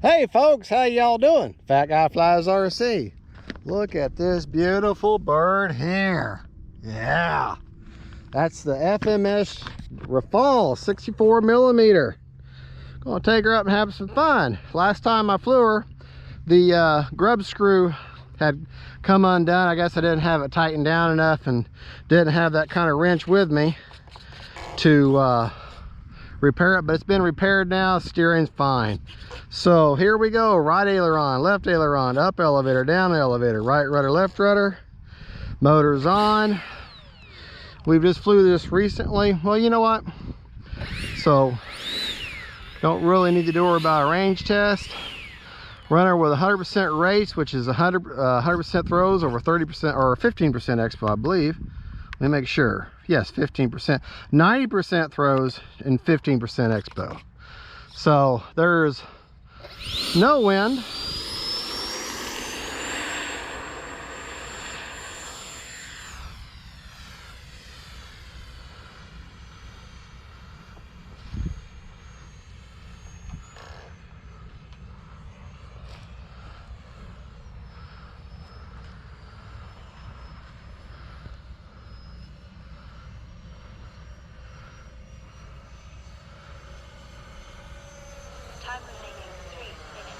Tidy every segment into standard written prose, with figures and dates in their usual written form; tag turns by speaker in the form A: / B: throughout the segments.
A: Hey folks, how y'all doing? Fat Guy Flies RC. Look at this beautiful bird here. Yeah, that's the FMS Rafale 64mm. Gonna take her up and have some fun. Last time I flew her, the grub screw had come undone. I guess I didn't have it tightened down enough and didn't have that kind of wrench with me to repair it, but it's been repaired now. Steering's fine. So here we go. Right aileron, left aileron, up elevator, down elevator, right rudder, left rudder. Motor's on. We've just flew this recently. Well, you know what? So don't really need to do her about a range test. Run her with 100% race, which is 100% throws over 30% or 15% expo, I believe. Let me make sure. Yes, 15%. 90% throws and 15% expo. So there's no wind.
B: Time remaining 3 minutes.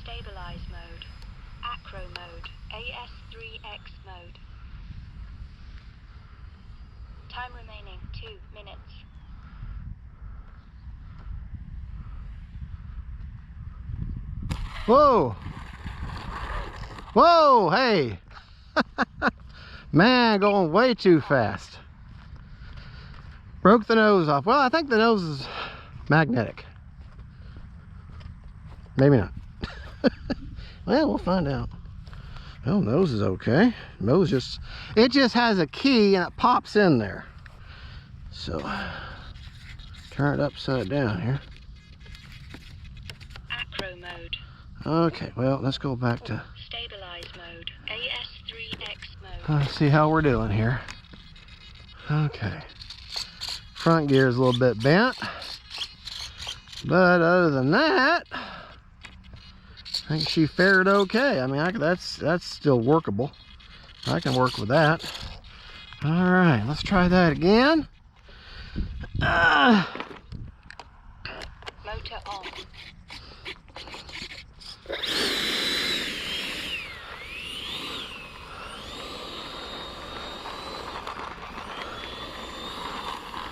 B: Stabilize mode, acro mode, AS3X mode. Time remaining 2 minutes.
A: Whoa. Whoa, hey. Man, going way too fast. Broke the nose off. Well, I think the nose is magnetic. Maybe not. Well, we'll find out. Oh, nose is okay. Nose it just has a key and it pops in there. So turn it upside down here.
B: Acro mode.
A: Okay, well, let's go back to
B: Stabilize mode, AS3X mode.
A: let's see how we're doing here. Okay. Front gear is a little bit bent. But other than that, I think she fared okay. I mean, that's still workable. I can work with that. All right, let's try that again.
B: Motor on.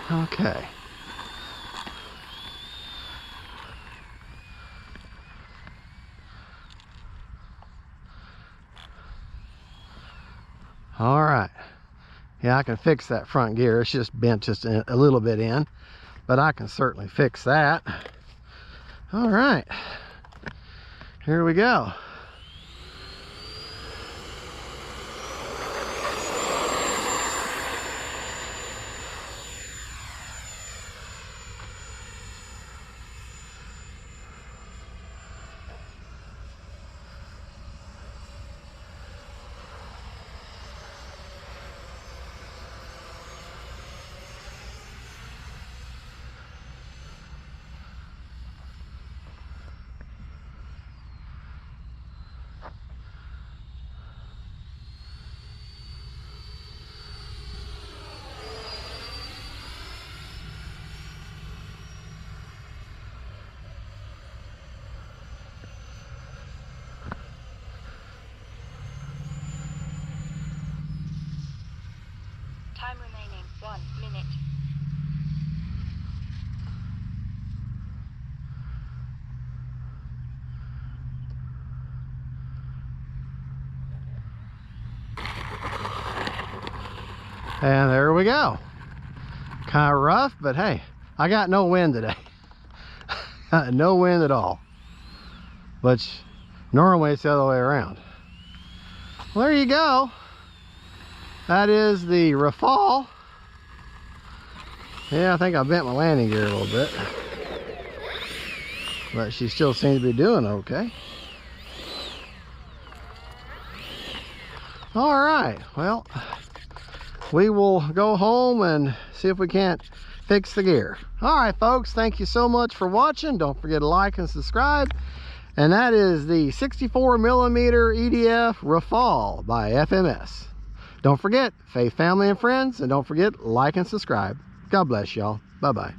A: Okay. All right. Yeah, I can fix that front gear. It's just bent just a little bit in, but I can certainly fix that. All right. Here we go.
B: Time remaining 1 minute.
A: And there we go. Kind of rough, but hey, I got no wind today. No wind at all. Which normally it's the other way around. Well, there you go. That is the Rafale. Yeah, I think I bent my landing gear a little bit. But she still seems to be doing okay. All right, well, we will go home and see if we can't fix the gear. All right, folks, thank you so much for watching. Don't forget to like and subscribe. And that is the 64mm EDF Rafale by FMS. Don't forget, faith, family, and friends. And don't forget, like and subscribe. God bless y'all. Bye-bye.